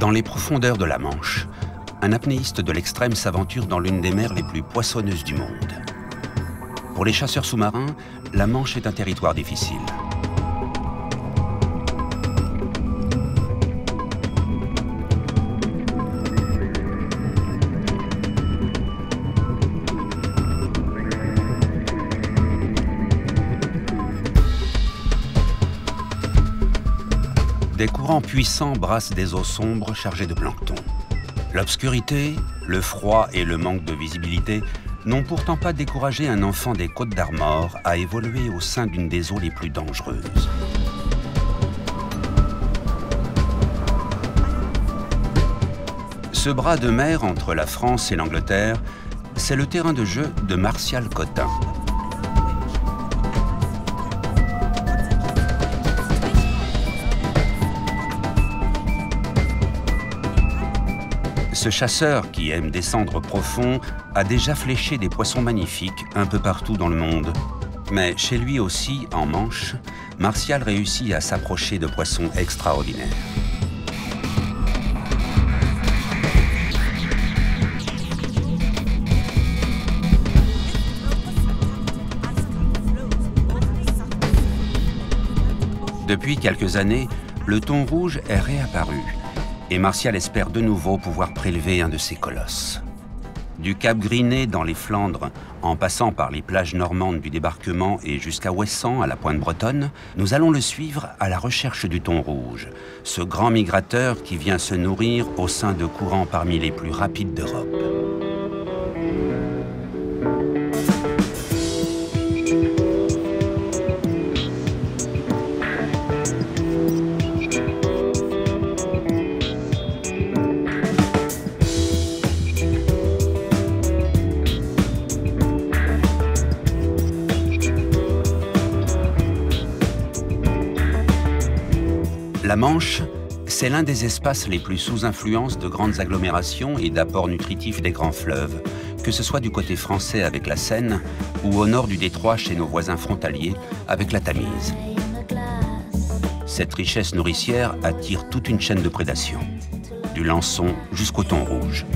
Dans les profondeurs de la Manche, un apnéiste de l'extrême s'aventure dans l'une des mers les plus poissonneuses du monde. Pour les chasseurs sous-marins, la Manche est un territoire difficile. Des courants puissants brassent des eaux sombres chargées de plancton. L'obscurité, le froid et le manque de visibilité n'ont pourtant pas découragé un enfant des Côtes d'Armor à évoluer au sein d'une des eaux les plus dangereuses. Ce bras de mer entre la France et l'Angleterre, c'est le terrain de jeu de Martial Cotin. Ce chasseur, qui aime descendre profond, a déjà fléché des poissons magnifiques un peu partout dans le monde. Mais chez lui aussi, en Manche, Martial réussit à s'approcher de poissons extraordinaires. Depuis quelques années, le thon rouge est réapparu. Et Martial espère de nouveau pouvoir prélever un de ces colosses. Du Cap Griné dans les Flandres, en passant par les plages normandes du débarquement et jusqu'à Ouessant à la pointe bretonne, nous allons le suivre à la recherche du thon rouge, ce grand migrateur qui vient se nourrir au sein de courants parmi les plus rapides d'Europe. La Manche, c'est l'un des espaces les plus sous influence de grandes agglomérations et d'apports nutritifs des grands fleuves, que ce soit du côté français avec la Seine ou au nord du détroit chez nos voisins frontaliers avec la Tamise. Cette richesse nourricière attire toute une chaîne de prédation, du lançon jusqu'au thon rouge.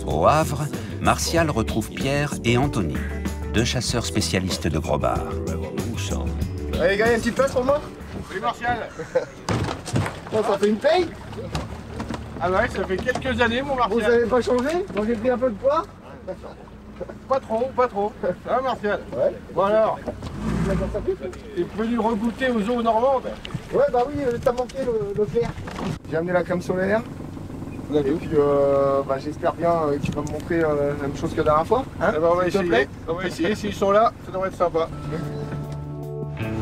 Au Havre, Martial retrouve Pierre et Anthony, deux chasseurs spécialistes de gros bar. Allez les gars, une petite place pour moi? Salut Martial. Oh, ça fait une paye? Ah ouais, ça fait quelques années mon Martial. Vous avez pas changé? Donc j'ai pris un peu de poids? Pas trop, pas trop. Ça va Martial? Ouais. Bon alors, t'es venu regoûter aux eaux normandes? Ouais, bah oui, t'as manqué le clair. J'ai amené la crème solaire. Et puis j'espère bien que tu vas me montrer la même chose que la dernière fois. Hein, on va essayer. On va essayer, s'ils sont là, ça devrait être sympa.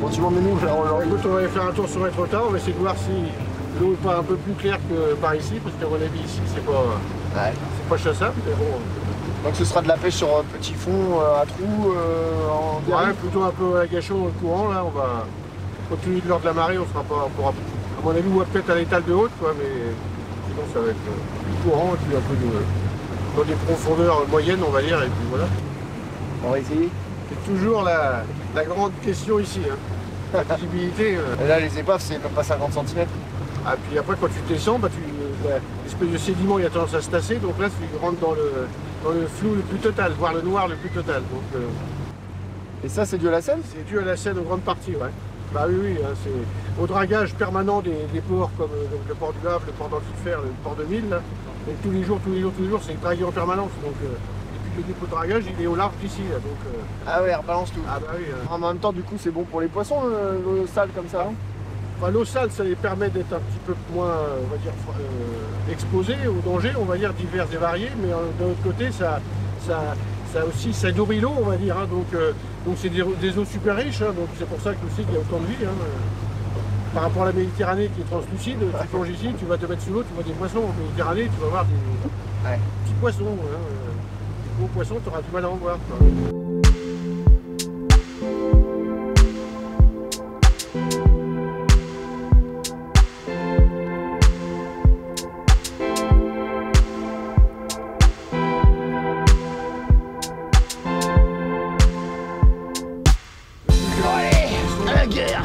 Bon, tu m'emmènes où? Écoute, on va aller faire un tour sur Étretat, on va essayer de voir si l'eau est pas un peu plus claire que par ici, parce qu'à mon avis ici c'est pas chassable, mais bon. Donc ce sera de la pêche sur petit fond, à trous, en dérive. Ouais, plutôt un peu à gâchon dans le courant, là, on va continuer de l'heure de la marée, on sera pas, on pourra, à mon avis, on va peut-être à l'étal de haute, quoi, mais sinon ça va être du courant, et puis un peu dans des profondeurs moyennes, on va dire, et puis voilà. On va essayer. C'est toujours la grande question ici, hein. La visibilité. Et là les épaves c'est même pas 50 cm. Ah, puis après quand tu descends, l'espèce de sédiment il a tendance à se tasser, donc là tu rentres dans le flou le plus total, voire le noir le plus total. Donc, et ça c'est dû à la Seine? C'est dû à la Seine en grande partie, ouais. Bah oui, hein, c'est au dragage permanent des ports comme donc le port du Havre, le port d'Antifer, le port de Mille. Là. Et tous les jours, c'est dragué en permanence. Donc depuis le dépôt de dragage, il est au large d'ici. Donc, ah ouais, rebalance tout. Ah bah oui. En même temps, du coup, c'est bon pour les poissons, l'eau sale comme ça. Hein. Enfin, l'eau sale, ça les permet d'être un petit peu moins, on va dire, exposés aux dangers, on va dire, divers et variés. Mais d'un autre côté, ça nourrit l'eau, on va dire. Hein, donc c'est des eaux super riches, hein, donc c'est pour ça que aussi qu'il y a autant de vie. Hein, par rapport à la Méditerranée qui est translucide, tu plonges ici, tu vas te mettre sous l'eau, tu vois des poissons. En Méditerranée, tu vas voir des petits poissons. Hein, des gros poissons, tu auras du mal à en voir. Quoi. derrière.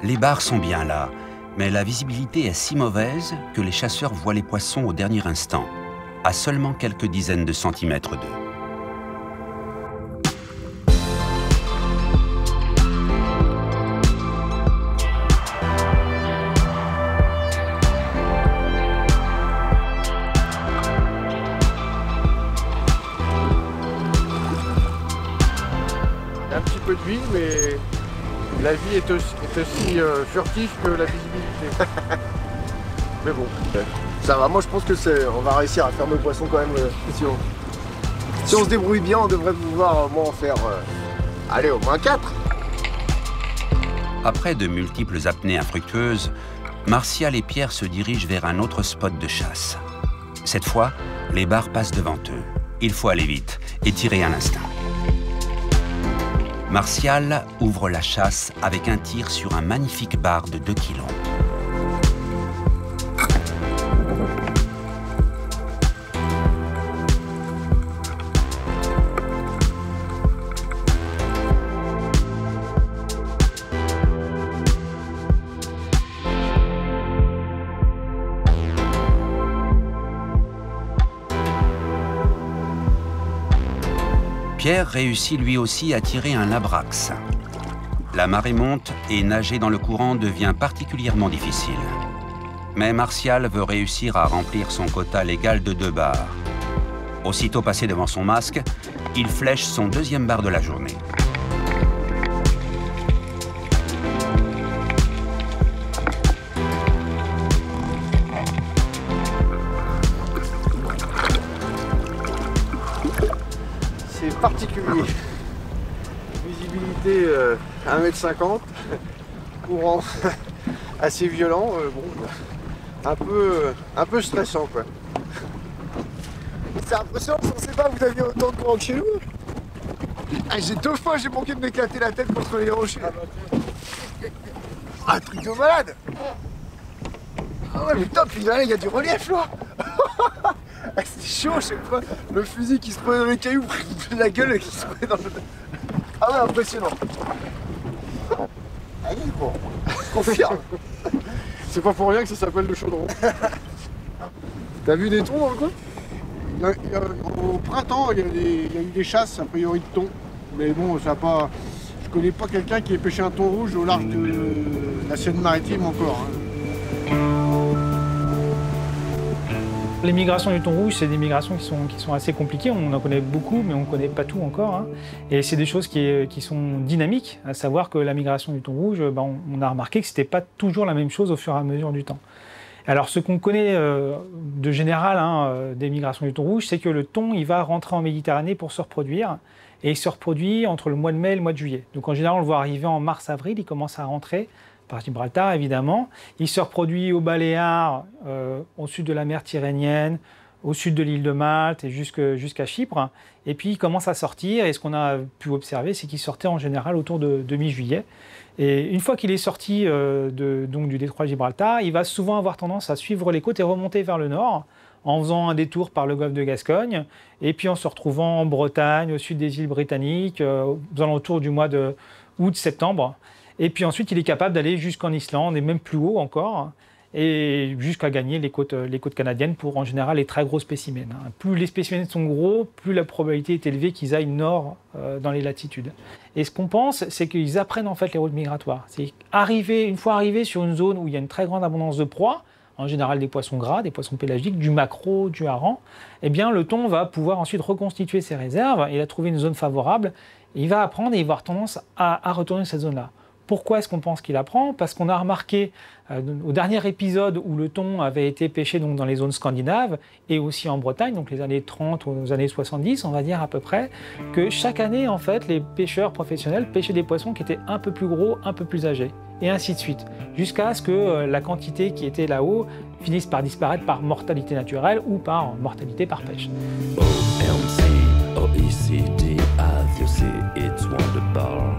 Les bars sont bien là, mais la visibilité est si mauvaise que les chasseurs voient les poissons au dernier instant, à seulement quelques dizaines de centimètres d'eux. Il y a un petit peu de vie, mais la vie est aussi furtive que la visibilité. Mais bon. Ça va, moi je pense que on va réussir à faire nos poissons quand même. Si on se débrouille bien, on devrait pouvoir au moins en faire, allez, au moins 4. Après de multiples apnées infructueuses, Martial et Pierre se dirigent vers un autre spot de chasse. Cette fois, les bars passent devant eux. Il faut aller vite et tirer à l'instinct. Martial ouvre la chasse avec un tir sur un magnifique bar de 2 kilos. Pierre réussit lui aussi à tirer un labrax. La marée monte et nager dans le courant devient particulièrement difficile. Mais Martial veut réussir à remplir son quota légal de 2 bars. Aussitôt passé devant son masque, il flèche son 2e bar de la journée. Particulier. Visibilité 1,50 m, courant assez violent, bon, un peu stressant quoi. C'est impressionnant, je pensais pas que vous aviez autant de courant que chez nous. Ah, j'ai 2 fois j'ai manqué de m'éclater la tête contre les rochers. Ah, truc de malade. Ah ouais mais top, il y a du relief là. Ah, c'est chaud, je sais pas. Le fusil qui se prenait dans les cailloux, la gueule qui se prenait dans le... Ah ouais, impressionnant. Allez, bon, confirme. C'est pas pour rien que ça s'appelle le chaudron. T'as vu des thons dans le coin? Au printemps, il y a eu des chasses, a priori de thon. Mais bon, ça a pas... Je connais pas quelqu'un qui ait pêché un thon rouge au large de la Seine-Maritime encore. Les migrations du thon rouge, c'est des migrations qui sont assez compliquées. On en connaît beaucoup, mais on ne connaît pas tout encore. Hein. Et c'est des choses qui sont dynamiques, à savoir que la migration du thon rouge, on a remarqué que ce n'était pas toujours la même chose au fur et à mesure du temps. Alors ce qu'on connaît de général des migrations du thon rouge, c'est que le thon il va rentrer en Méditerranée pour se reproduire. Et il se reproduit entre le mois de mai et le mois de juillet. Donc en général, on le voit arriver en mars-avril, il commence à rentrer par Gibraltar évidemment. Il se reproduit aux Baléares, au sud de la mer Tyrrhénienne, au sud de l'île de Malte et jusqu'à Chypre. Et puis il commence à sortir et ce qu'on a pu observer, c'est qu'il sortait en général autour de mi-juillet. Et une fois qu'il est sorti donc du détroit de Gibraltar, il va souvent avoir tendance à suivre les côtes et remonter vers le nord en faisant un détour par le golfe de Gascogne et puis en se retrouvant en Bretagne, au sud des îles britanniques, aux alentours du mois de août-septembre. Et puis ensuite, il est capable d'aller jusqu'en Islande et même plus haut encore, et jusqu'à gagner les côtes canadiennes pour en général les très gros spécimens. Plus les spécimens sont gros, plus la probabilité est élevée qu'ils aillent nord dans les latitudes. Et ce qu'on pense, c'est qu'ils apprennent en fait les routes migratoires. C'est une fois arrivé sur une zone où il y a une très grande abondance de proies, en général des poissons gras, des poissons pélagiques, du maquereau, du hareng, eh bien le thon va pouvoir ensuite reconstituer ses réserves, il a trouvé une zone favorable, et il va apprendre et il va avoir tendance à retourner cette zone-là. Pourquoi est-ce qu'on pense qu'il apprend? Parce qu'on a remarqué au dernier épisode où le thon avait été pêché donc, dans les zones scandinaves et aussi en Bretagne, donc les années 30 aux années 70, on va dire à peu près, que chaque année, en fait, les pêcheurs professionnels pêchaient des poissons qui étaient un peu plus gros, un peu plus âgés, et ainsi de suite, jusqu'à ce que la quantité qui était là-haut finisse par disparaître par mortalité naturelle ou par mortalité par pêche. OMC, OECD, as you see, it's wonderful.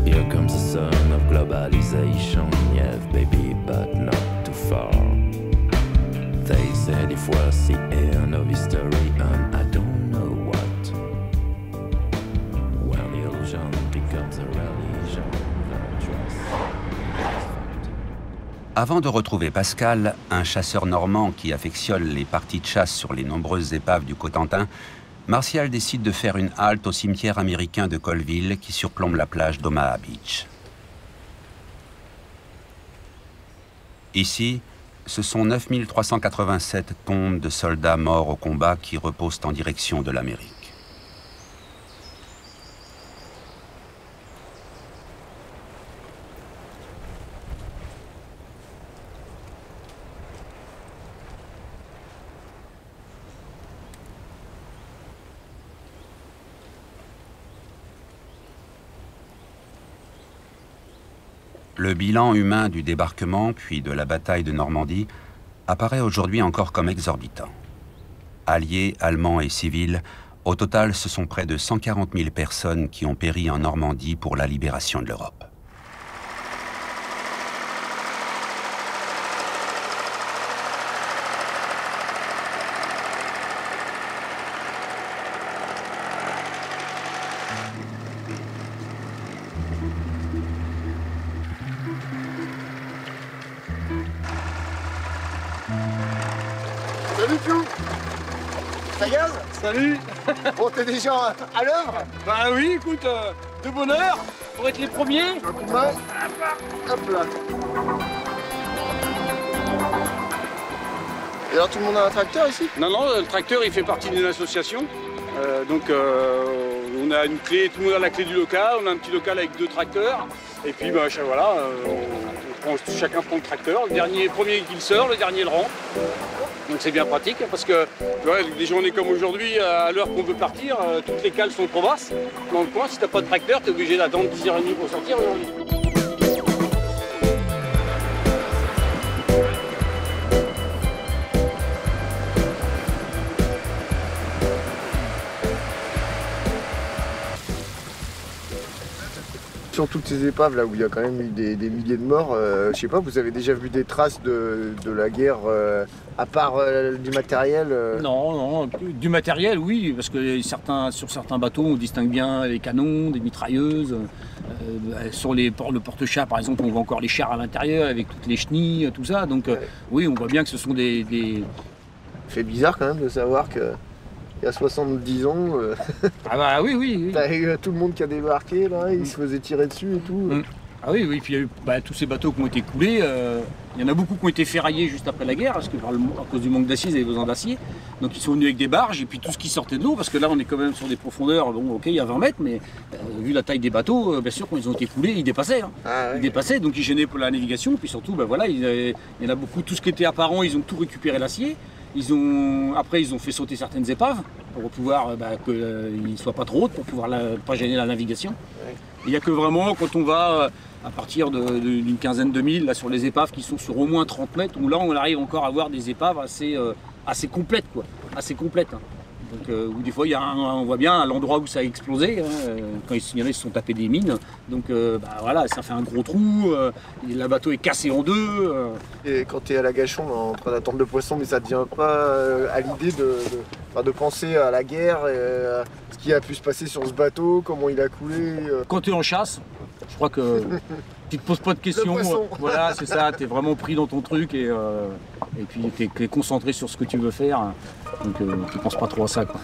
Here comes the son of globalization, yes baby, but not too far. They said it was the end of history and I don't know what. When the illusion becomes a religion, the trust. Avant de retrouver Pascal, un chasseur normand qui affectionne les parties de chasse sur les nombreuses épaves du Cotentin, Martial décide de faire une halte au cimetière américain de Colville qui surplombe la plage d'Omaha Beach. Ici, ce sont 9387 tombes de soldats morts au combat qui reposent en direction de l'Amérique. Le bilan humain du débarquement, puis de la bataille de Normandie, apparaît aujourd'hui encore comme exorbitant. Alliés, Allemands et civils, au total, ce sont près de 140 000 personnes qui ont péri en Normandie pour la libération de l'Europe. Salut Piou. Ça gaz? Salut. Bon, t'es déjà à l'œuvre? Bah oui, écoute, de bonne heure pour être les premiers. Un coup de main. Hop là. Et alors tout le monde a un tracteur ici? Non, non, le tracteur il fait partie d'une association. On a une clé, tout le monde a la clé du local, on a un petit local avec 2 tracteurs. Et puis bah, voilà, chacun prend le tracteur, le premier qui le sort, le dernier le rentre. Donc c'est bien pratique parce que tu vois, des journées comme aujourd'hui, à l'heure qu'on veut partir, toutes les cales sont trop basses. Dans le coin, si t'as pas de tracteur, t'es obligé d'attendre 10h30 pour sortir aujourd'hui. Sur toutes ces épaves là où il y a quand même eu des milliers de morts, je sais pas, vous avez déjà vu des traces de la guerre à part du matériel Non, non, du matériel oui, parce que sur certains bateaux on distingue bien les canons, des mitrailleuses. Sur le porte-chars par exemple on voit encore les chars à l'intérieur avec toutes les chenilles, tout ça, donc oui on voit bien que ce sont des... C'est bizarre quand même de savoir que il y a 70 ans, Ah bah oui. t'as eu tout le monde qui a débarqué là, ils se faisaient tirer dessus et tout. Ah oui, puis il y a eu tous ces bateaux qui ont été coulés, il y en a beaucoup qui ont été ferraillés juste après la guerre, parce que à cause du manque d'acier, ils avaient besoin d'acier. Donc ils sont venus avec des barges et puis tout ce qui sortait de l'eau, parce que là on est quand même sur des profondeurs, bon ok il y a 20 mètres, mais vu la taille des bateaux, bien sûr quand ils ont été coulés, ils dépassaient. Hein. Ah, ouais. Ils dépassaient, donc ils gênaient pour la navigation, puis surtout voilà, il y en a beaucoup, tout ce qui était apparent, ils ont tout récupéré l'acier. Après ils ont fait sauter certaines épaves pour pouvoir qu'ils ne soient pas trop hautes, pour pouvoir pas gêner la navigation. Ouais. Il n'y a que vraiment quand on va à partir d'une quinzaine de milles là, sur les épaves qui sont sur au moins 30 mètres, où là on arrive encore à voir des épaves assez complètes, quoi. Assez complètes. Hein. Donc, où des fois on voit bien à l'endroit où ça a explosé, hein, quand il y en a qui se sont tapés des mines. Donc voilà, ça fait un gros trou, le bateau est cassé en deux. Et quand tu es à la Gachon en train d'attendre le poisson, mais ça ne te vient pas à l'idée de penser à la guerre, ce qui a pu se passer sur ce bateau, comment il a coulé Quand tu es en chasse, je crois que tu te poses pas de questions. Voilà, c'est ça, tu es vraiment pris dans ton truc et puis tu es concentré sur ce que tu veux faire. Donc tu penses pas trop à ça, quoi.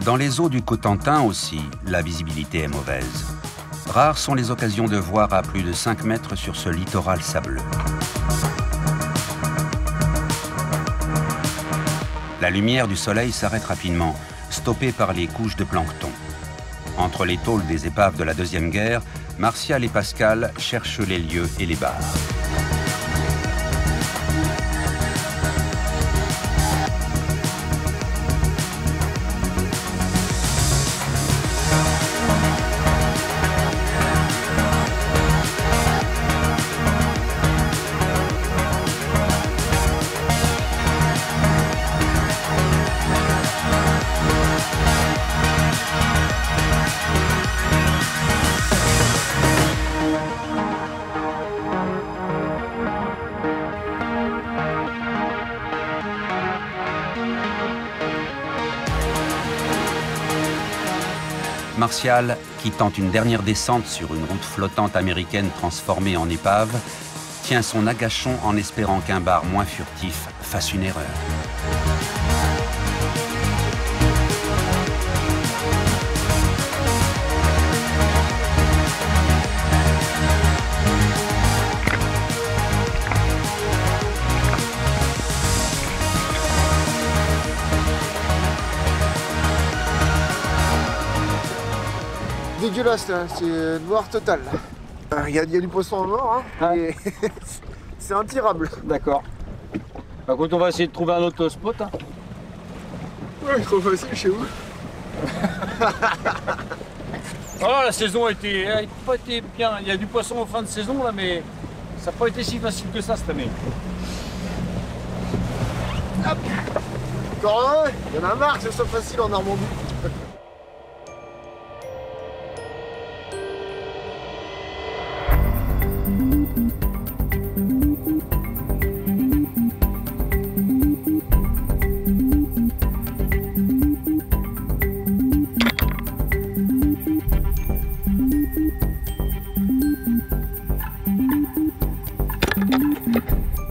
Dans les eaux du Cotentin aussi, la visibilité est mauvaise. Rares sont les occasions de voir à plus de 5 mètres sur ce littoral sableux. La lumière du soleil s'arrête rapidement, stoppée par les couches de plancton. Entre les tôles des épaves de la Deuxième Guerre, Martial et Pascal cherchent les lieux et les bars. Martial, qui tente une dernière descente sur une route flottante américaine transformée en épave, tient son agachon en espérant qu'un bar moins furtif fasse une erreur. Dégueulasse là, c'est noir total. Il y a du poisson en mort, hein, Ah. et c'est intirable. D'accord. Par contre, on va essayer de trouver un autre spot. Hein. Ouais, trop facile chez vous. Oh, la saison a pas été bien. Il y a du poisson en fin de saison là, mais ça n'a pas été si facile que ça cette année. Hop. Encore un, il y en a marre que ce soit facile en Normandie.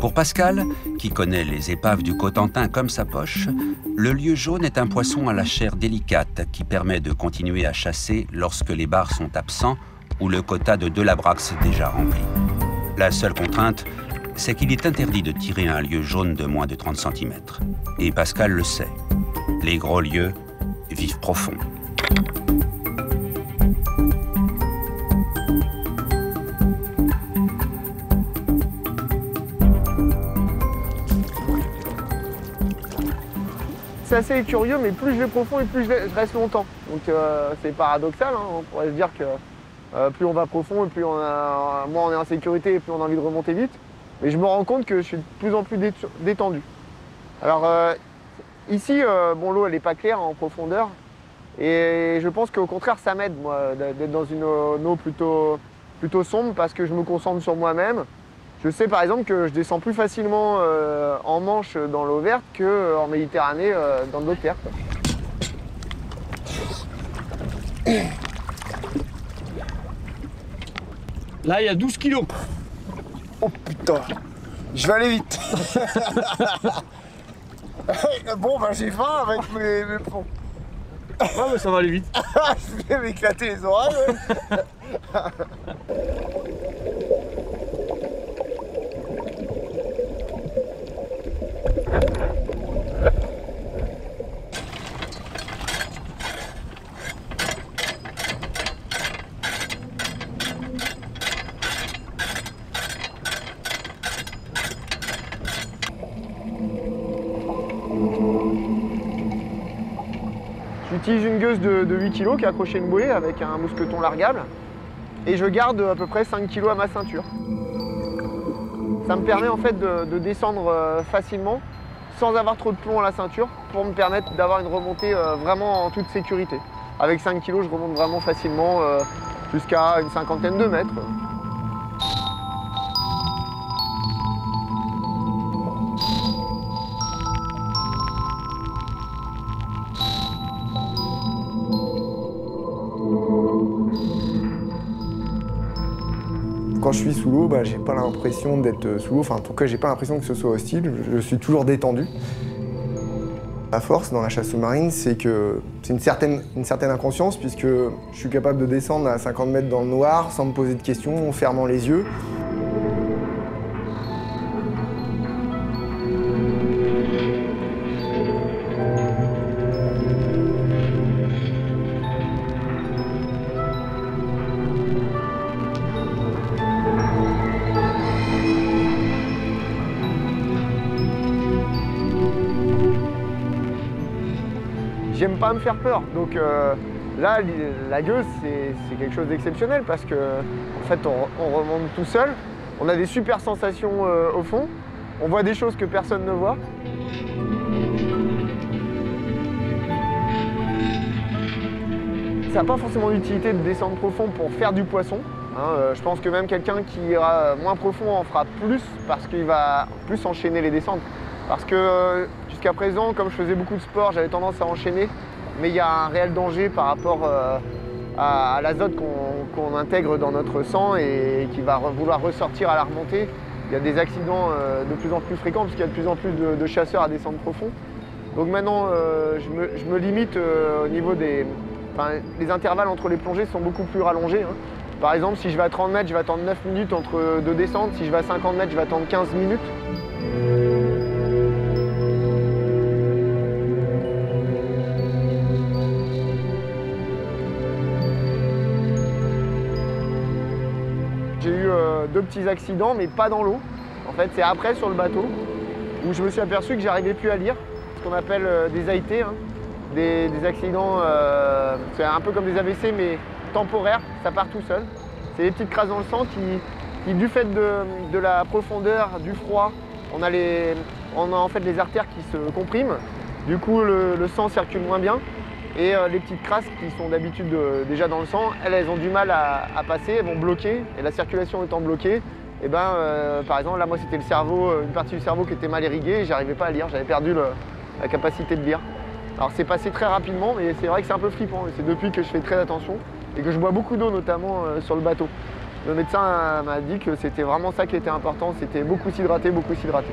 Pour Pascal, qui connaît les épaves du Cotentin comme sa poche, le lieu jaune est un poisson à la chair délicate qui permet de continuer à chasser lorsque les bars sont absents ou le quota de Delabrax déjà rempli. La seule contrainte, c'est qu'il est interdit de tirer un lieu jaune de moins de 30 cm. Et Pascal le sait. Les gros lieux vivent profond. C'est assez curieux, mais plus je vais profond et plus je reste longtemps. Donc c'est paradoxal, hein. On pourrait se dire que plus on va profond et plus moins on est en sécurité et plus on a envie de remonter vite. Mais je me rends compte que je suis de plus en plus détendu. Alors ici, bon, l'eau elle n'est pas claire en profondeur. Et je pense qu'au contraire ça m'aide moi d'être dans une eau plutôt sombre parce que je me concentre sur moi-même. Je sais par exemple que je descends plus facilement en Manche dans l'eau verte qu'en Méditerranée dans de l'eau claire. Là, il y a 12 kilos. Oh putain, je vais aller vite. Bon bah j'ai faim avec mes ponts. Ouais, mais ça va aller vite. Je vais m'éclater les oreilles. J'utilise une gueuse de 8 kg qui est accrochée à une bouée avec un mousqueton largable et je garde à peu près 5 kg à ma ceinture. Ça me permet en fait de descendre facilement sans avoir trop de plomb à la ceinture pour me permettre d'avoir une remontée vraiment en toute sécurité. Avec 5 kg, je remonte vraiment facilement jusqu'à une cinquantaine de mètres. Quand je suis sous l'eau, j'ai pas l'impression d'être sous l'eau, enfin en tout cas j'ai pas l'impression que ce soit hostile, je suis toujours détendu. La force dans la chasse sous-marine, c'est que c'est une certaine inconscience, puisque je suis capable de descendre à 50 mètres dans le noir sans me poser de questions, en fermant les yeux. J'aime pas me faire peur, donc là, la gueuse, c'est quelque chose d'exceptionnel parce que en fait, on remonte tout seul, on a des super sensations au fond, on voit des choses que personne ne voit. Ça n'a pas forcément d'utilité de descendre profond pour faire du poisson. Hein, je pense que même quelqu'un qui ira moins profond en fera plus parce qu'il va plus enchaîner les descentes. Parce que jusqu'à présent, comme je faisais beaucoup de sport, j'avais tendance à enchaîner, mais il y a un réel danger par rapport à l'azote qu'on intègre dans notre sang et qui va vouloir ressortir à la remontée. Il y a des accidents de plus en plus fréquents parce qu'il y a de plus en plus de chasseurs à descendre profond. Donc maintenant, je me limite au niveau des... Enfin, les intervalles entre les plongées sont beaucoup plus rallongés. Hein. Par exemple, si je vais à 30 mètres, je vais attendre 9 minutes entre deux descentes. Si je vais à 50 mètres, je vais attendre 15 minutes. J'ai eu 2 petits accidents, mais pas dans l'eau. En fait, c'est après sur le bateau où je me suis aperçu que j'arrivais plus à lire, ce qu'on appelle des AIT, hein. Des accidents, c'est un peu comme des AVC, mais temporaires, ça part tout seul. C'est des petites crasses dans le sang qui du fait de la profondeur, du froid, on a en fait les artères qui se compriment. Du coup, le sang circule moins bien. Et les petites crasses qui sont d'habitude déjà dans le sang, elles ont du mal à passer, elles vont bloquer. Et la circulation étant bloquée, et par exemple, là, moi, c'était le cerveau, une partie du cerveau qui était mal irriguée et j'arrivais pas à lire, j'avais perdu la capacité de lire. Alors, c'est passé très rapidement, mais c'est vrai que c'est un peu flippant. Et c'est depuis que je fais très attention et que je bois beaucoup d'eau, notamment sur le bateau. Le médecin m'a dit que c'était vraiment ça qui était important, c'était beaucoup s'hydrater, beaucoup s'hydrater.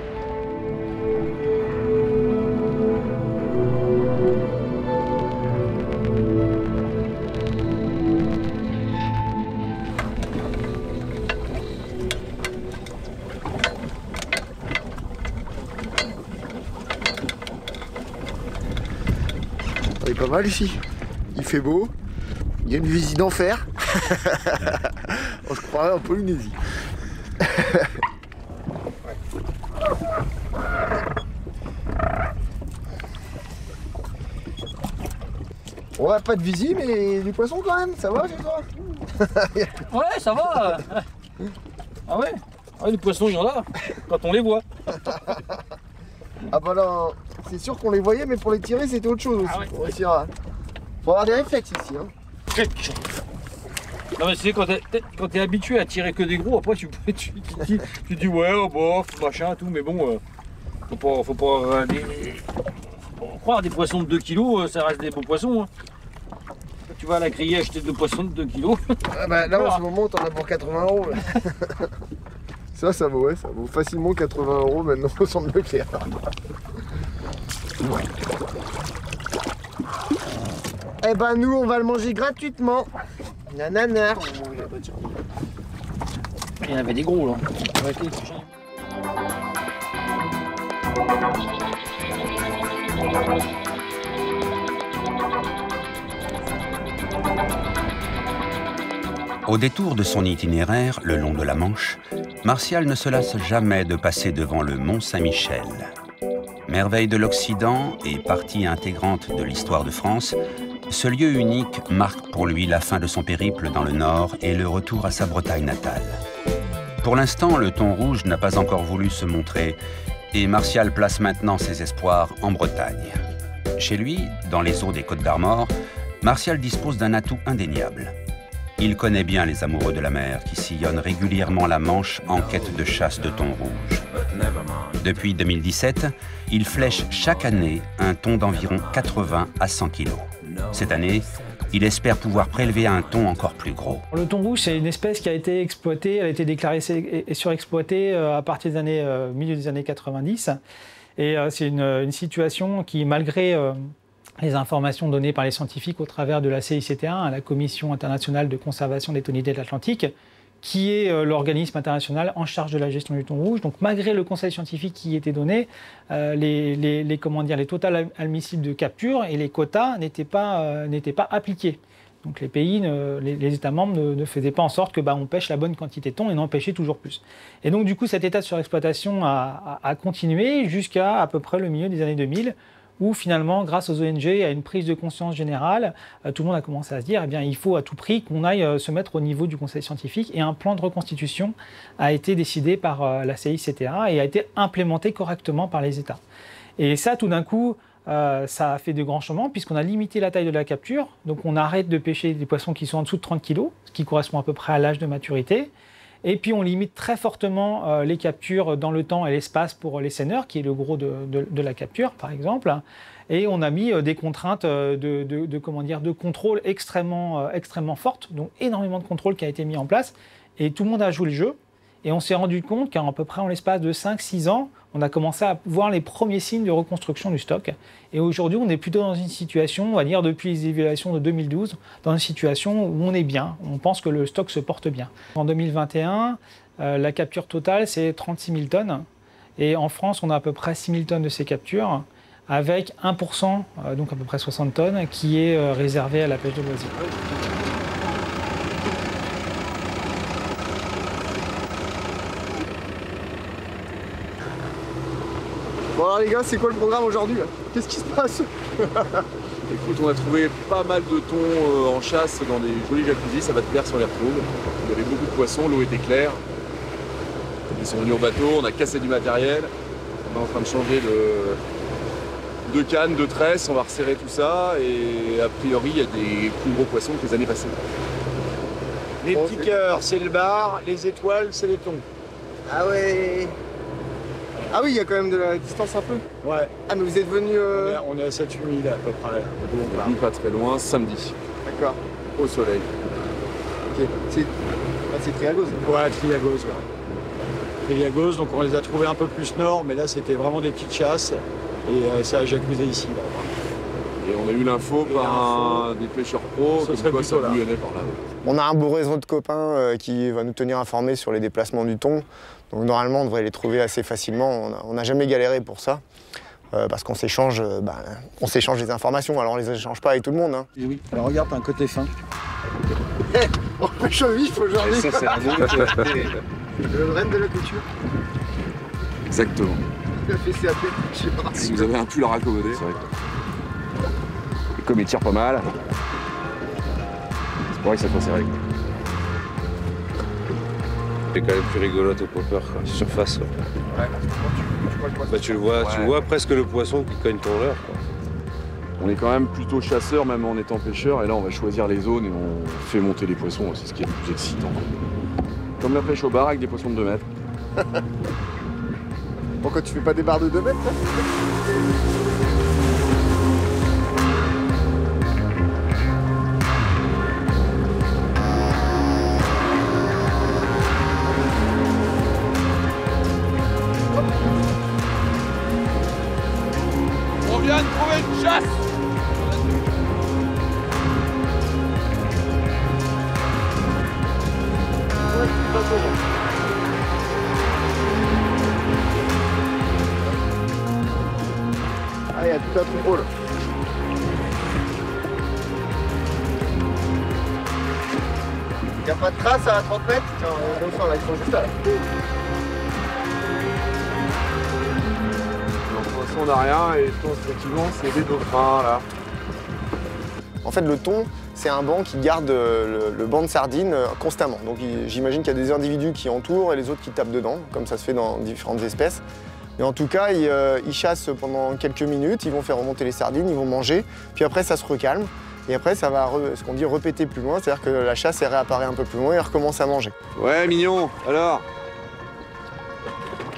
Il est pas mal ici. Il fait beau. Il y a une visite d'enfer. On se croirait en Polynésie. Ouais, pas de visie, mais du poisson quand même. Ça va chez toi? Ouais, ça va. Ah ouais? Ah, les poissons, il y en a quand on les voit. Ah bah là, c'est sûr qu'on les voyait, mais pour les tirer, c'était autre chose aussi. Ah ouais. Pour réussir à... Faut avoir des réflexes ici. Hein. Non mais c'est quand t'es habitué à tirer que des gros, après tu dis ouais, oh, bof, machin, tout, mais bon, faut pas croire des poissons de 2 kilos, ça reste des beaux poissons. Hein. Quand tu vas à la griller acheter 2 poissons de 2 kilos. Ah bah là, en ce moment, t'en as pour 80 €. Ça vaut facilement 80 € maintenant au centre Leclerc. Eh ben nous, on va le manger gratuitement. Nanana. Il y en avait des gros là. Au détour de son itinéraire, le long de la Manche, Martial ne se lasse jamais de passer devant le Mont Saint-Michel. Merveille de l'Occident et partie intégrante de l'histoire de France, ce lieu unique marque pour lui la fin de son périple dans le Nord et le retour à sa Bretagne natale. Pour l'instant, le thon rouge n'a pas encore voulu se montrer et Martial place maintenant ses espoirs en Bretagne. Chez lui, dans les eaux des Côtes-d'Armor, Martial dispose d'un atout indéniable. Il connaît bien les amoureux de la mer qui sillonnent régulièrement la Manche en quête de chasse de thon rouge. Depuis 2017, il flèche chaque année un thon d'environ 80 à 100 kg. Cette année, il espère pouvoir prélever un thon encore plus gros. Le thon rouge, c'est une espèce qui a été exploitée, elle a été déclarée et surexploitée à partir des années, milieu des années 90. Et c'est une situation qui, malgré les informations données par les scientifiques au travers de la CICTA, la Commission internationale de conservation des tonniers de l'Atlantique, qui est l'organisme international en charge de la gestion du thon rouge. Donc malgré le conseil scientifique qui était donné, les totales admissibles de capture et les quotas n'étaient pas appliqués. Donc les pays, les États membres ne faisaient pas en sorte que on pêche la bonne quantité de thon et n'en pêchait toujours plus. Et donc du coup cet état de surexploitation a continué jusqu'à à peu près le milieu des années 2000, où finalement, grâce aux ONG, à une prise de conscience générale, tout le monde a commencé à se dire il faut à tout prix qu'on aille se mettre au niveau du conseil scientifique, et un plan de reconstitution a été décidé par la CICTA et a été implémenté correctement par les États. Et ça, tout d'un coup, ça a fait de grands changements, puisqu'on a limité la taille de la capture, donc on arrête de pêcher des poissons qui sont en dessous de 30 kg, ce qui correspond à peu près à l'âge de maturité. Et puis on limite très fortement les captures dans le temps et l'espace pour les seineurs, qui est le gros de la capture par exemple. Et on a mis des contraintes de contrôle extrêmement fortes, donc énormément de contrôle qui a été mis en place. Et tout le monde a joué le jeu. Et on s'est rendu compte qu'à peu près en l'espace de 5-6 ans, on a commencé à voir les premiers signes de reconstruction du stock. Et aujourd'hui, on est plutôt dans une situation, on va dire depuis les évaluations de 2012, dans une situation où on est bien. On pense que le stock se porte bien. En 2021, la capture totale, c'est 36 000 tonnes. Et en France, on a à peu près 6 000 tonnes de ces captures, avec 1%, donc à peu près 60 tonnes, qui est réservé à la pêche de loisirs. Bon alors les gars, c'est quoi le programme aujourd'hui? Qu'est-ce qui se passe? Écoute, on a trouvé pas mal de thon en chasse dans des jolis jacuzzis, ça va te plaire si on les retrouve. Il y avait beaucoup de poissons, l'eau était claire. Ils sont venus au bateau, on a cassé du matériel. On est en train de changer de canne, de tresse, on va resserrer tout ça et a priori il y a des plus gros poissons que les années passées. Les petits cœurs, c'est le bar, les étoiles, c'est les thons. Ah ouais. Ah oui, il y a quand même de la distance un peu. Ouais. Ah mais vous êtes venu... On est à 7-8 000 à peu près. On est venu pas très loin, samedi, D'accord. au soleil. Ok. C'est Triagos. Ouais, Triagos, ouais. Triagos, donc on les a trouvés un peu plus nord, mais là c'était vraiment des petites chasses. Et ça a jacuzzé ici. Là. Et on a eu l'info par des pêcheurs pros, comme quoi ça bouillonnait par là. On a un beau réseau de copains qui va nous tenir informés sur les déplacements du thon. Donc normalement, on devrait les trouver assez facilement. On n'a jamais galéré pour ça. Parce qu'on s'échange des informations. Alors on les échange pas avec tout le monde. Hein. Et oui. Alors regarde, t'as un côté fin. On pêche au vif aujourd'hui. Ça, c'est le renne de la couture. Exactement. Il a fait CAP, je sais pas. Si vous avez un pull à raccommoder, c'est vrai que... Comme il tire pas mal, c'est pour vrai que ça fait serré. C'est quand même plus rigolote au popper, quoi, surface. Ouais. Tu le vois presque le poisson qui cogne ton leurre. On est quand même plutôt chasseur, même en étant pêcheur, et là on va choisir les zones et on fait monter les poissons, c'est ce qui est le plus excitant. Comme la pêche au bar avec des poissons de 2 mètres. Pourquoi tu fais pas des barres de 2 mètres là? On vient de trouver une chasse. Ah, il y a tout un troupeau là. Il n'y a pas de trace à 30 mètres? Tiens, là, ils sont juste là. Pour l'instant on n'a rien et le thon effectivement c'est des dauphins là. En fait, le thon, c'est un banc qui garde le banc de sardines constamment. Donc j'imagine qu'il y a des individus qui entourent et les autres qui tapent dedans, comme ça se fait dans différentes espèces. Mais en tout cas, ils chassent pendant quelques minutes, ils vont faire remonter les sardines, ils vont manger, puis après ça se recalme. Et après, ça va, ce qu'on dit, repéter plus loin, c'est-à-dire que la chasse, elle réapparaît un peu plus loin et elle recommence à manger. Ouais, mignon, alors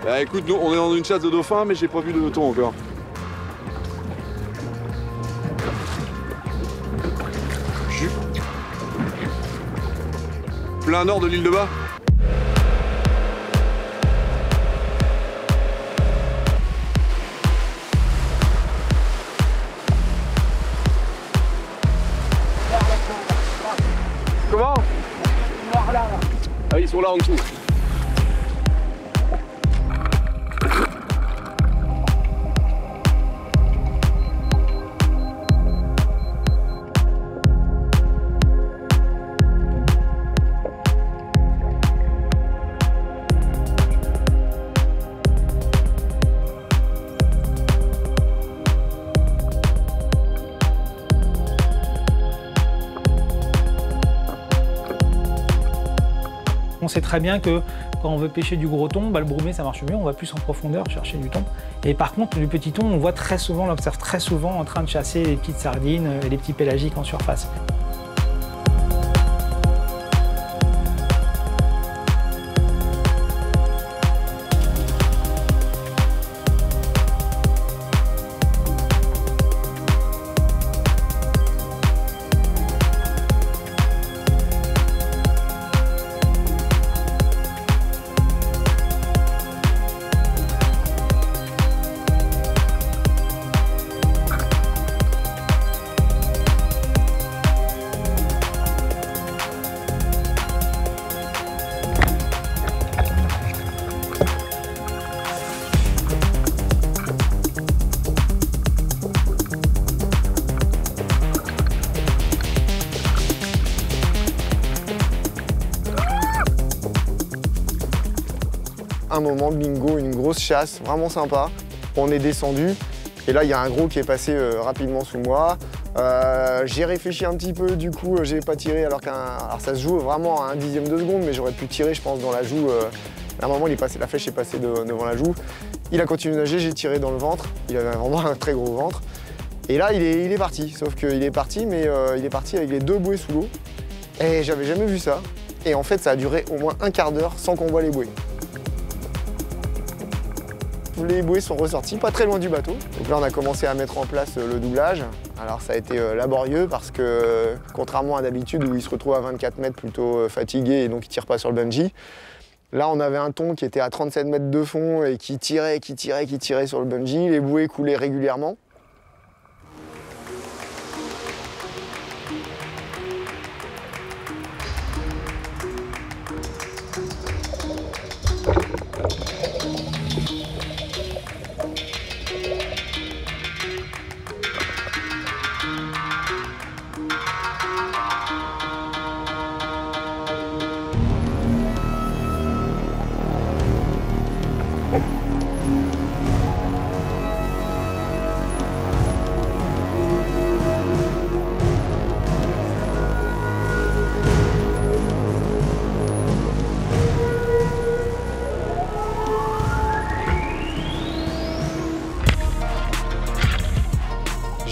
bah écoute, nous on est dans une chasse de dauphins, mais j'ai pas vu de thon encore. Plein nord de l'île de Bas. Comment? Ah, ils sont là en dessous. On sait très bien que quand on veut pêcher du gros thon, le brumé ça marche mieux, on va plus en profondeur chercher du thon. Et par contre, du petit thon, on voit très souvent, on l'observe très souvent en train de chasser les petites sardines et les petits pélagiques en surface. Un moment bingo, une grosse chasse, vraiment sympa. On est descendu et là il y a un gros qui est passé rapidement sous moi. J'ai réfléchi un petit peu, du coup j'ai pas tiré alors ça se joue vraiment à un dixième de seconde, mais j'aurais pu tirer je pense dans la joue. À un moment la flèche est passée devant la joue. Il a continué de nager, j'ai tiré dans le ventre. Il avait vraiment un très gros ventre. Et là il est parti, sauf qu'il est parti, mais il est parti avec les deux bouées sous l'eau. Et j'avais jamais vu ça. Et en fait ça a duré au moins un quart d'heure sans qu'on voit les bouées. Les bouées sont ressorties pas très loin du bateau. Donc là on a commencé à mettre en place le doublage. Alors ça a été laborieux parce que contrairement à d'habitude où il se retrouve à 24 mètres plutôt fatigué et donc il tire pas sur le bungee, là on avait un thon qui était à 37 mètres de fond et qui tirait sur le bungee. Les bouées coulaient régulièrement.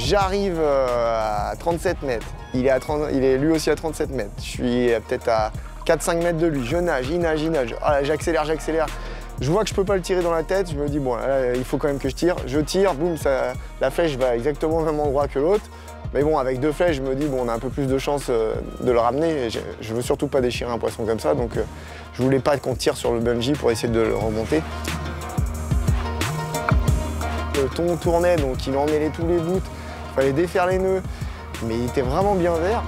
J'arrive à 37 mètres, il est lui aussi à 37 mètres. Je suis peut-être à 4-5 mètres de lui, je nage, il nage. Ah, j'accélère. Je vois que je peux pas le tirer dans la tête, je me dis bon, là, il faut quand même que je tire. Je tire, boum, la flèche va exactement au même endroit que l'autre. Mais bon, avec deux flèches, je me dis bon, on a un peu plus de chance de le ramener. Et je veux surtout pas déchirer un poisson comme ça, donc je voulais pas qu'on tire sur le bungee pour essayer de le remonter. Le thon tournait, donc il emmêlait tous les bouts. Il fallait défaire les nœuds, mais il était vraiment bien vert.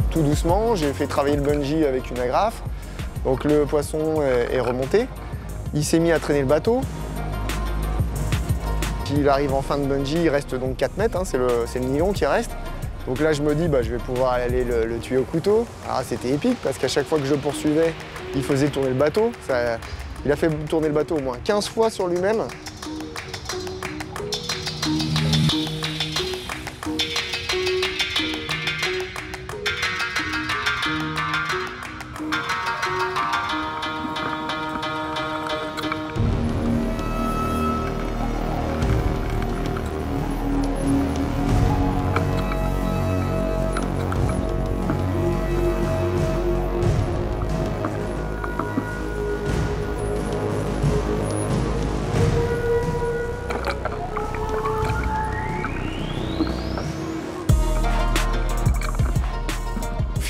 Tout doucement, j'ai fait travailler le bungee avec une agrafe. Donc le poisson est remonté. Il s'est mis à traîner le bateau. Puis il arrive en fin de bungee, il reste donc 4 mètres, hein, c'est le nylon qui reste. Donc là je me dis je vais pouvoir aller le tuer au couteau. Alors c'était épique parce qu'à chaque fois que je le poursuivais, il faisait tourner le bateau. Il a fait tourner le bateau au moins 15 fois sur lui-même.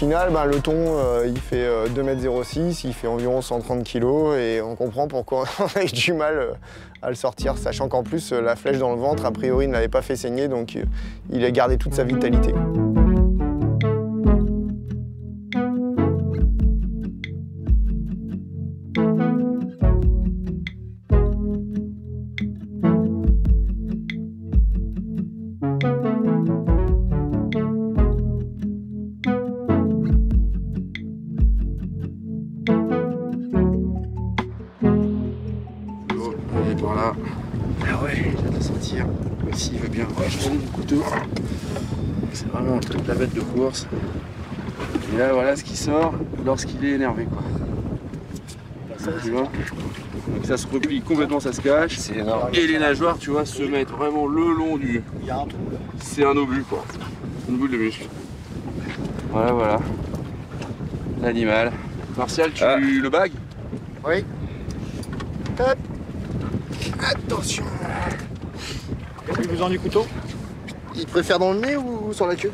final, le thon, il fait 2,06 m, il fait environ 130 kg et on comprend pourquoi on a eu du mal à le sortir, sachant qu'en plus la flèche dans le ventre, a priori, ne l'avait pas fait saigner, donc il a gardé toute sa vitalité. Voilà. Ah ouais, je vais la sentir. S'il veut bien. Ouais, je prends du couteau. C'est vraiment la bête de course. Et là, voilà ce qui sort lorsqu'il est énervé, quoi. Tu vois? Donc ça se replie complètement, ça se cache. C'est énorme. Et les nageoires, tu vois, se mettent vraiment le long du... Il y a un trou là. C'est un obus, quoi. Une boule de muscle. Voilà, voilà. L'animal. Martial, tu le bagues? Oui. Hop. Attention. Avez-vous besoin du couteau? Il préfère dans le nez ou sur la queue?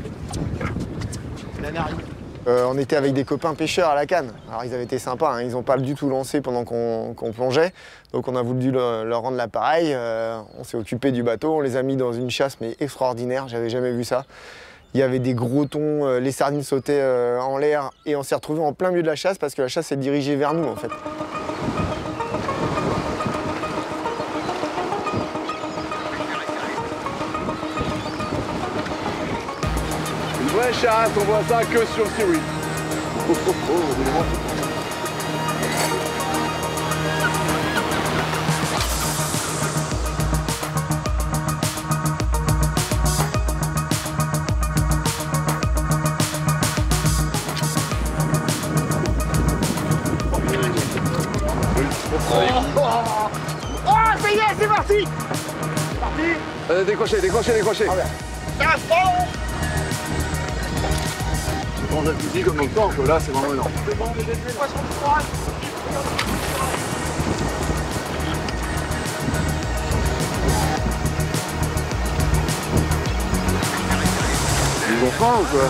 La narine. On était avec des copains pêcheurs à la canne. Alors ils avaient été sympas, hein. Ils n'ont pas du tout lancé pendant qu'on plongeait. Donc on a voulu leur rendre l'appareil. On s'est occupé du bateau, on les a mis dans une chasse mais extraordinaire, j'avais jamais vu ça. Il y avait des gros thons, les sardines sautaient en l'air et on s'est retrouvés en plein milieu de la chasse parce que la chasse s'est dirigée vers nous en fait. Ouais, chasse, on voit ça que sur le Siwi. Oh, ça y est, c'est parti! Décrochez, décrochez, décrochez. On a fusil comme dans le temps, que là c'est vraiment énorme. Ils ont faim ou quoi?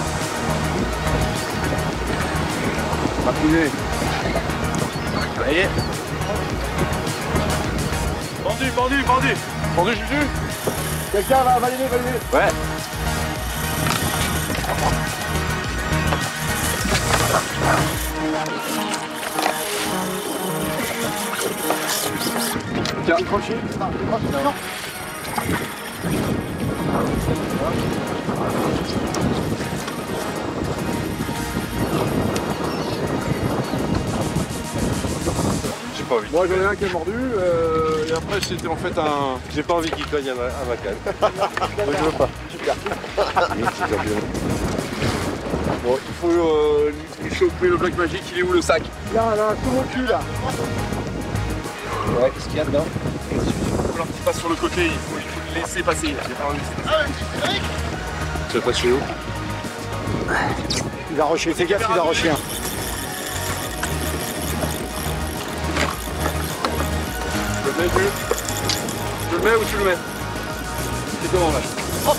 Martinet. Ça y est. Pendu, pendu, pendu. Pendu, Juju. Quelqu'un va valider, Ouais. Tiens, décroché. Non. J'ai pas envie. Moi j'en ai un qui a mordu et après c'était en fait un... J'ai pas envie qu'il cogne à ma canne. Moi je veux pas. Super. Bon, il faut lui choper le bloc magique, il est où le sac? Là, tout mon cul là. Ouais, qu'est-ce qu'il y a dedans? Il va falloir qu'il passe sur le côté, il faut le laisser passer. Il va falloir le laisser passer. Tu vas passer où? Il va rusher, fais gaffe, il va rusher. Tu le mets ou tu le mets? C'est comment là? Hop.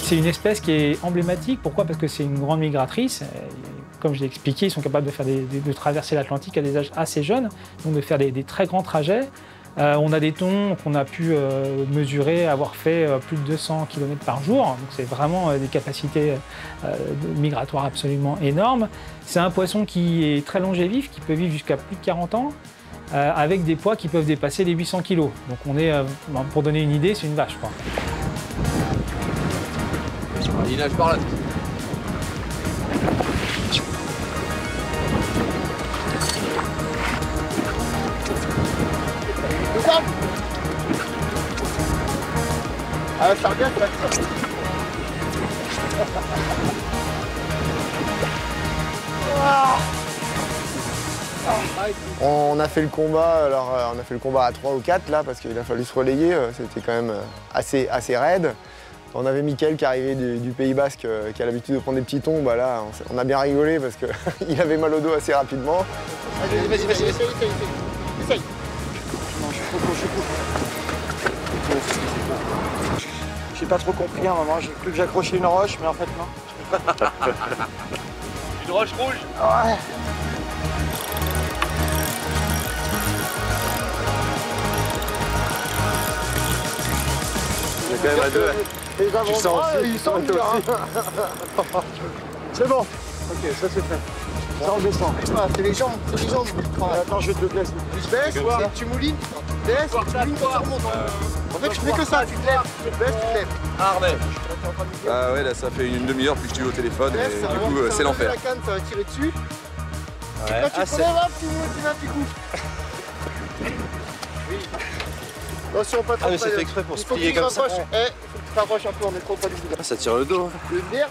C'est une espèce qui est emblématique. Pourquoi? Parce que c'est une grande migratrice. Comme je l'ai expliqué, ils sont capables de faire de traverser l'Atlantique à des âges assez jeunes, donc de faire des très grands trajets. On a des thons qu'on a pu mesurer, avoir fait plus de 200 km par jour. Donc c'est vraiment des capacités migratoires absolument énormes. C'est un poisson qui est très longévif, qui peut vivre jusqu'à plus de 40 ans, avec des poids qui peuvent dépasser les 800 kg. Donc on est, pour donner une idée, c'est une vache, quoi. Il nage par là. Ah, ça regarde, là. On a fait le combat, alors on a fait le combat à 3 ou 4 là parce qu'il a fallu se relayer, c'était quand même assez raide. On avait Mickaël qui arrivait du Pays Basque, qui a l'habitude de prendre des petits thons, bah là on a bien rigolé parce qu'il avait mal au dos assez rapidement. Vas-y, essaye. j'ai pas trop compris à un moment, j'ai cru que j'accrochais une roche, mais en fait non. Une roche rouge? Ouais. Il y a quand même à deux. Les avant-bras, ils sont durs. C'est bon. Ok, ça c'est fait. Ça on descend. Ah, c'est les jambes, c'est les jambes. Attends, je te laisse. Tu baisses, tu moulines, tu baisses, tu moulines, tu remontes. En fait, je fais que ça, tu te lèves, tu te baisses, tu te lèves. Harnais. Ah ouais, là ça fait une demi-heure puis je suis au téléphone et du coup c'est l'enfer. La canne, ça va tirer dessus. Ouais. Quand tu te lèves, hop, tu montes, tu vas, tu couches. Attention, pas trop. Ah mais c'est fait exprès pour se plier comme ça. Il faut que tu t'approches un peu, on est trop près du bout. Ah, ça tire le dos. Tu veux venir?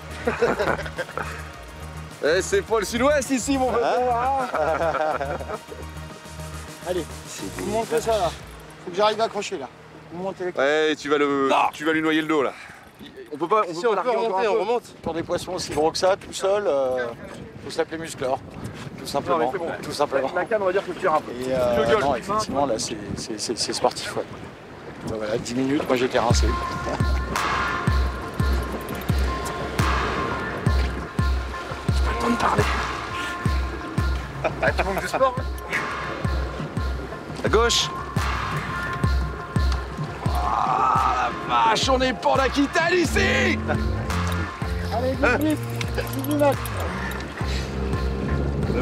Eh, c'est pas le sud-ouest ici mon frère. Allez, vous montez ça là. Faut que j'arrive à accrocher là. Vous montez les cannes. Ouais, tu vas lui noyer le dos là. On peut pas, on peut remonter, on remonte. Pour des poissons aussi gros que ça, tout seul, faut s'appeler musclor. Tout simplement. Non, mais c'est bon. Tout simplement. La canne, on va dire que tu tires un peu. Et non, effectivement, là, c'est sportif, ouais. Donc, voilà, 10 minutes, moi j'étais rincé. J'ai pas le temps de parler. Ah, tu manques de sport? À gauche. Ah la vache, on est pour l'Aquitaine ici. Allez, 10 minutes. 10 mètres.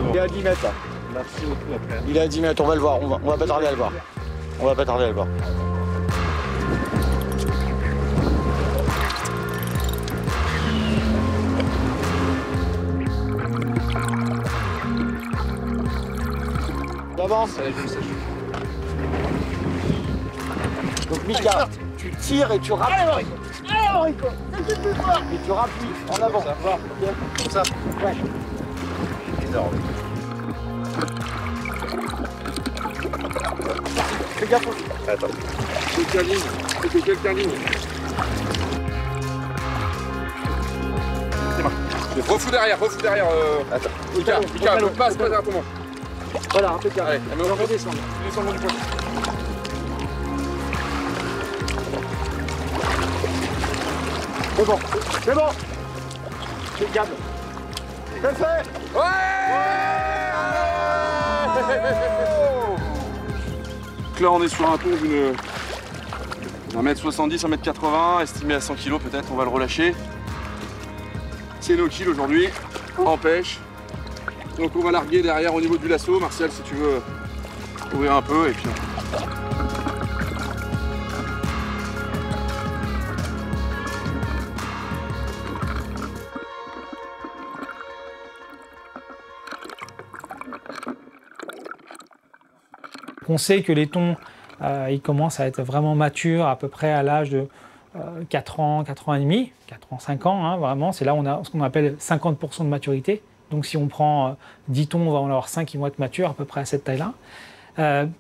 Il est à 10 mètres là. Merci beaucoup après. Il est à 10 mètres, on va le voir, on va pas tarder à le voir. On va pas tarder à le voir. D'avance. Donc Mika, tu tires et tu rappuies. Allez Rico, et tu rappuies en avant. Comme ça, comme ça. Ouais. Énorme. Fais gaffe. Attends. Quelqu'un ligne. Refous derrière. Attends. Mika, passe directement. Voilà, impeccable. Allez, On va redescendre. Descends du poisson. C'est bon, c'est bon. C'est câble. C'est fait. Donc là, on est sur un ton d'une 1m70, 1m80, estimé à 100 kg peut-être, on va le relâcher. C'est nos kills aujourd'hui, en pêche. Donc on va larguer derrière au niveau du lasso. Martial, si tu veux ouvrir un peu et puis... On sait que les thons, ils commencent à être vraiment matures à peu près à l'âge de 4 ans, 4 ans et demi, 4 ans, 5 ans, hein, vraiment. C'est là où on a ce qu'on appelle 50% de maturité. Donc si on prend 10 thons, on va en avoir 5 qui vont être matures à peu près à cette taille-là.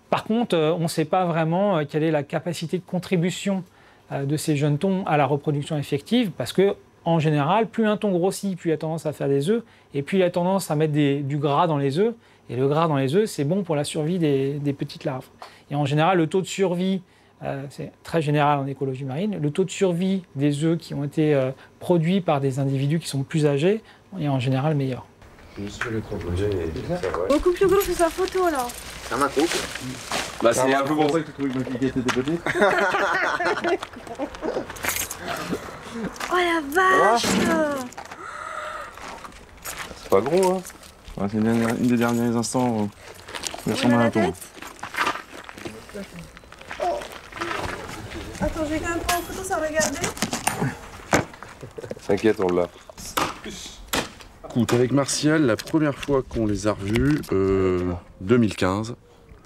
Par contre, on ne sait pas vraiment quelle est la capacité de contribution de ces jeunes thons à la reproduction effective, parce que en général, plus un thon grossit, plus il a tendance à faire des œufs, et plus il a tendance à mettre du gras dans les œufs. Et le gras dans les œufs, c'est bon pour la survie des petites larves. Et en général, le taux de survie, c'est très général en écologie marine, le taux de survie des œufs qui ont été produits par des individus qui sont plus âgés est en général meilleur. Juste le proposer et ça va. Mon couple gros fait sa photo là. C'est un couple. Bah c'est un peu bon. que tu trouvais que ma piquette était petite. Oh la vache. C'est pas gros, hein. Ouais, c'est une des derniers instants où il ressemble à un thon. Attends, je vais quand même prendre en photo sans regarder. T'inquiète, on l'a. Écoute, avec Martial, la première fois qu'on les a revus, 2015.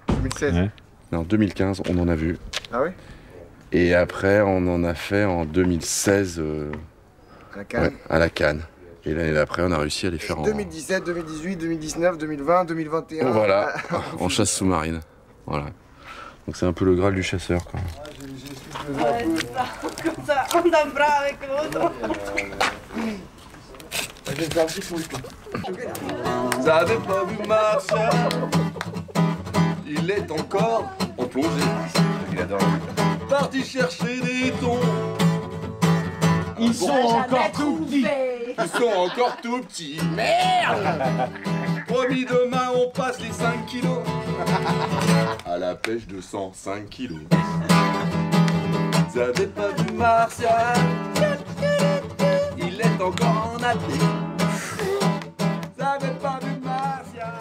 2016. Ouais. Non, 2015, on en a vu. Ah ouais? Et après, on en a fait en 2016 À la canne. ouais, à la Cannes. Et l'année d'après, on a réussi à les faire en... 2017, 2018, 2019, 2020, 2021. Voilà, en chasse sous-marine. Voilà. Donc c'est un peu le Graal du chasseur, quoi. Comme ça, on a un bras avec l'autre. Vous avez pas vu Martial? Il est encore en plongée. Il adore. Parti chercher des thons Ils sont encore tout petits. Ils sont encore tout petits. Merde. Promis, demain on passe les 5 kilos. À la pêche de 105 kilos. Vous avez pas vu Martial? Il est encore en appel. Vous avez pas vu Martial?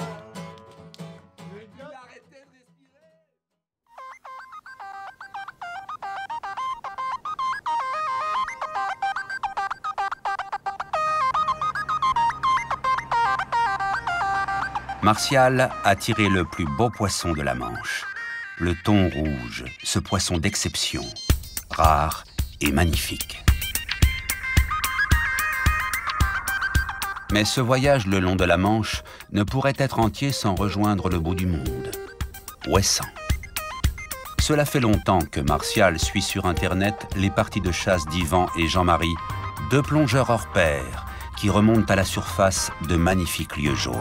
Il a arrêté de respirer. Martial a tiré le plus beau poisson de la Manche, le thon rouge, ce poisson d'exception, rare et magnifique. Mais ce voyage le long de la Manche ne pourrait être entier sans rejoindre le bout du monde, Ouessant. Cela fait longtemps que Martial suit sur Internet les parties de chasse d'Yvan et Jean-Marie, deux plongeurs hors pair, qui remontent à la surface de magnifiques lieux jaunes.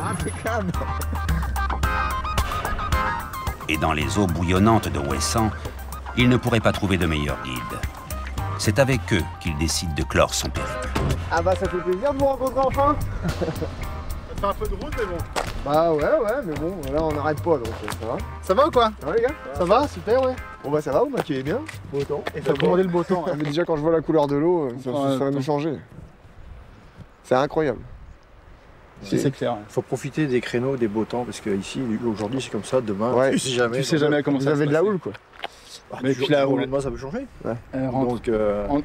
Et dans les eaux bouillonnantes de Ouessant, il ne pourrait pas trouver de meilleur guide. C'est avec eux qu'il décide de clore son périple. Ah bah ça fait plaisir de vous rencontrer enfin. Ça fait un peu de route mais bon. Bah ouais mais bon, là on n'arrête pas donc ça va. Ça va ou quoi? Ça va les gars? Ça va, super ouais. Bon bah ça va, vous m'accueillez bien. Beau temps. Et faut commander le beau temps. Mais déjà quand je vois la couleur de l'eau, ça va nous changer. C'est incroyable. C'est clair. Il faut profiter des créneaux, des beaux temps, parce qu'ici, aujourd'hui c'est comme ça, demain, ouais. Tu sais jamais comment ça va. Vous avez de la houle quoi. Mais puis la houle, ça peut changer. Ouais. Donc,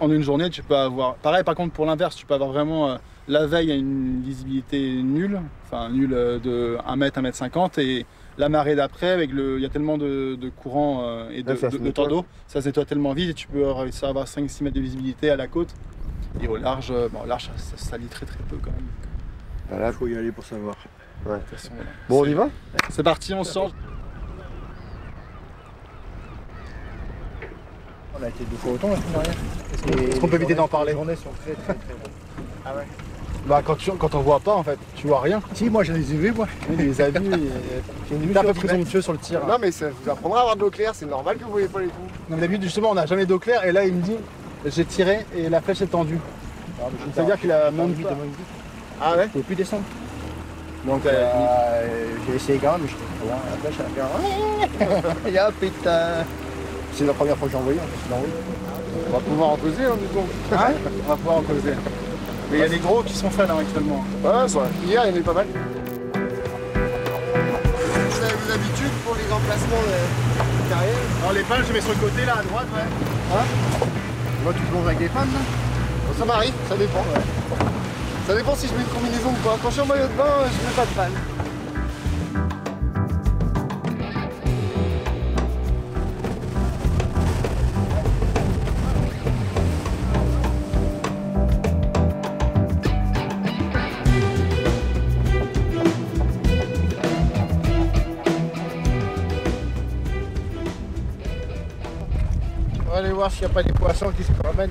en une journée, tu peux avoir. Pareil, par contre, pour l'inverse, tu peux avoir vraiment la veille à une visibilité nulle, enfin nulle de 1 mètre, 1 mètre 50, et la marée d'après, avec il y a tellement de courants et de temps d'eau, ça s'étoile tellement vite et tu peux réussir à avoir 5-6 mètres de visibilité à la côte. Et au large, ça salit très peu quand même. Voilà, il faut y aller pour savoir. Ouais. De toute façon, voilà. Bon, on y va? C'est parti, on sort. On a été 2 fois autant la semaine dernière. Est-ce qu'on peut éviter d'en parler? Les journées sont très longues. Ah ouais. Bah quand on voit pas en fait, tu vois rien. Si, moi je les ai vus, moi. Oui, il les a vus. T'es un peu présomptueux sur le tir. Non mais ça vous apprendra à avoir de l'eau claire, c'est normal que vous voyez pas les trous. Non, d'habitude justement on n'a jamais d'eau claire et là il me dit j'ai tiré et la flèche est tendue. C'est-à-dire qu'il a même pas. Ah ouais? Je pouvais plus descendre. Donc j'ai essayé quand même, mais je trouvais loin. La flèche elle a fait ya putain. C'est la première fois que j'ai envoyé, On va pouvoir en causer du coup. Ouais, on va pouvoir en causer. Mais il y a des gros qui sont faits là actuellement. Ouais, ça va. Hier il y en avait pas mal. Vous avez vos habitudes pour les remplacements de carrière? Alors les pales je mets sur le côté là à droite, ouais. Hein? Moi tu plonges avec des fans là? Ça m'arrive, ça dépend. Ouais. Ça dépend si je mets une combinaison ou pas. Quand je suis en maillot de bain, je mets pas de panne. On va aller voir s'il n'y a pas des poissons qui se promènent.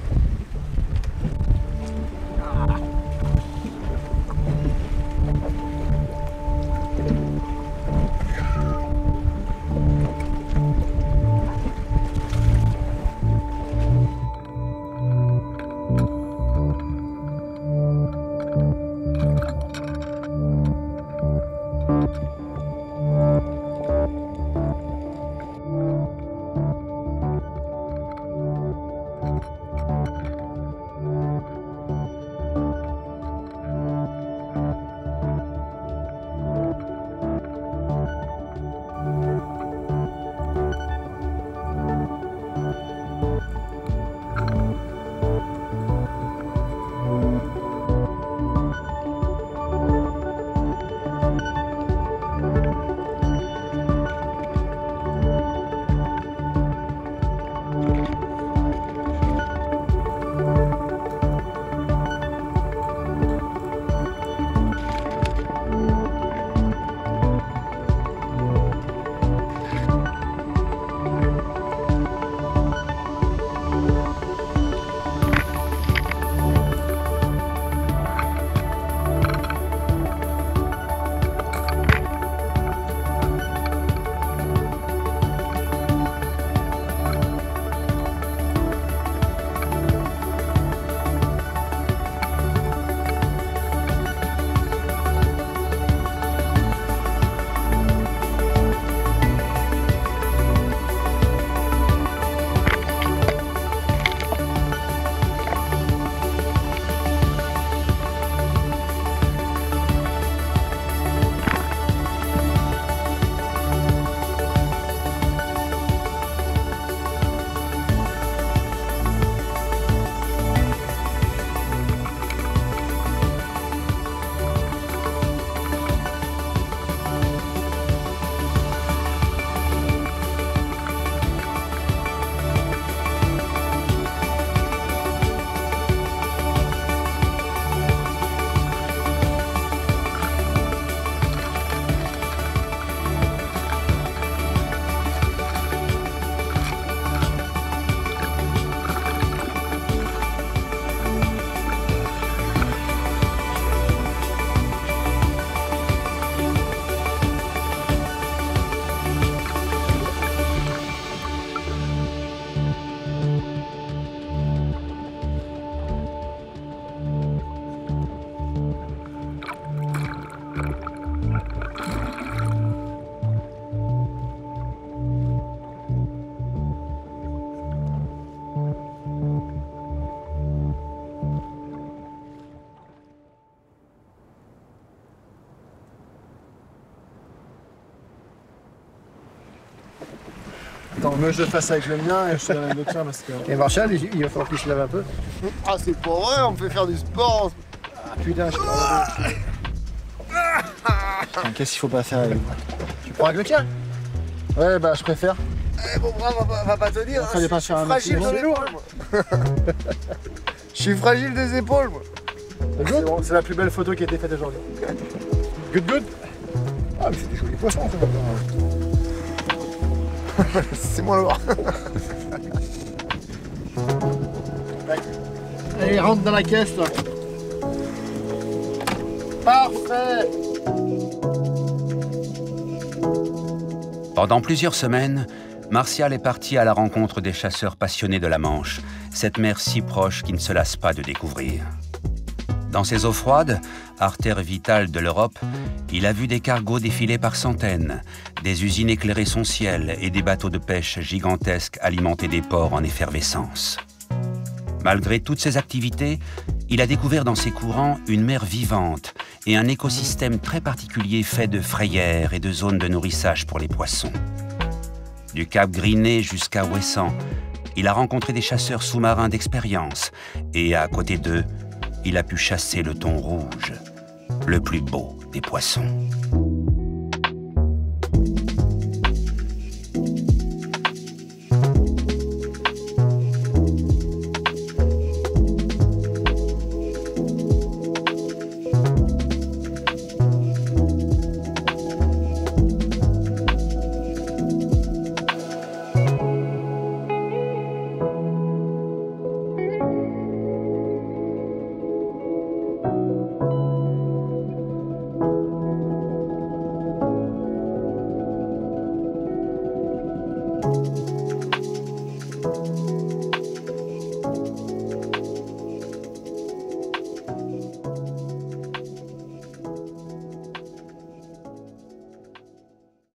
Attends, moi je le fasse avec le mien et je te donne le tien parce que... Et Marshall, il va falloir qu'il se lave un peu. Ah c'est pas vrai, on me fait faire du sport. Ah putain, je te Qu'est-ce qu'il faut pas faire avec moi? Tu prends avec le tien? Ouais bah je préfère. Eh bon bras va pas te dire, Fallait pas faire un fragile maximum. des épaules moi. Je suis fragile des épaules moi. C'est bon, c'est la plus belle photo qui a été faite aujourd'hui. Good good. Ah mais c'est des jolis poissons ça. C'est moi lourd. Allez, rentre dans la caisse là. Parfait. Pendant plusieurs semaines, Martial est parti à la rencontre des chasseurs passionnés de la Manche, cette mer si proche qui ne se lasse pas de découvrir. Dans ces eaux froides, artère vitale de l'Europe, il a vu des cargos défiler par centaines, des usines éclairer son ciel et des bateaux de pêche gigantesques alimenter des ports en effervescence. Malgré toutes ces activités, il a découvert dans ses courants une mer vivante et un écosystème très particulier fait de frayères et de zones de nourrissage pour les poissons. Du Cap Griné jusqu'à Ouessant, il a rencontré des chasseurs sous-marins d'expérience et à côté d'eux, il a pu chasser le thon rouge, le plus beau des poissons.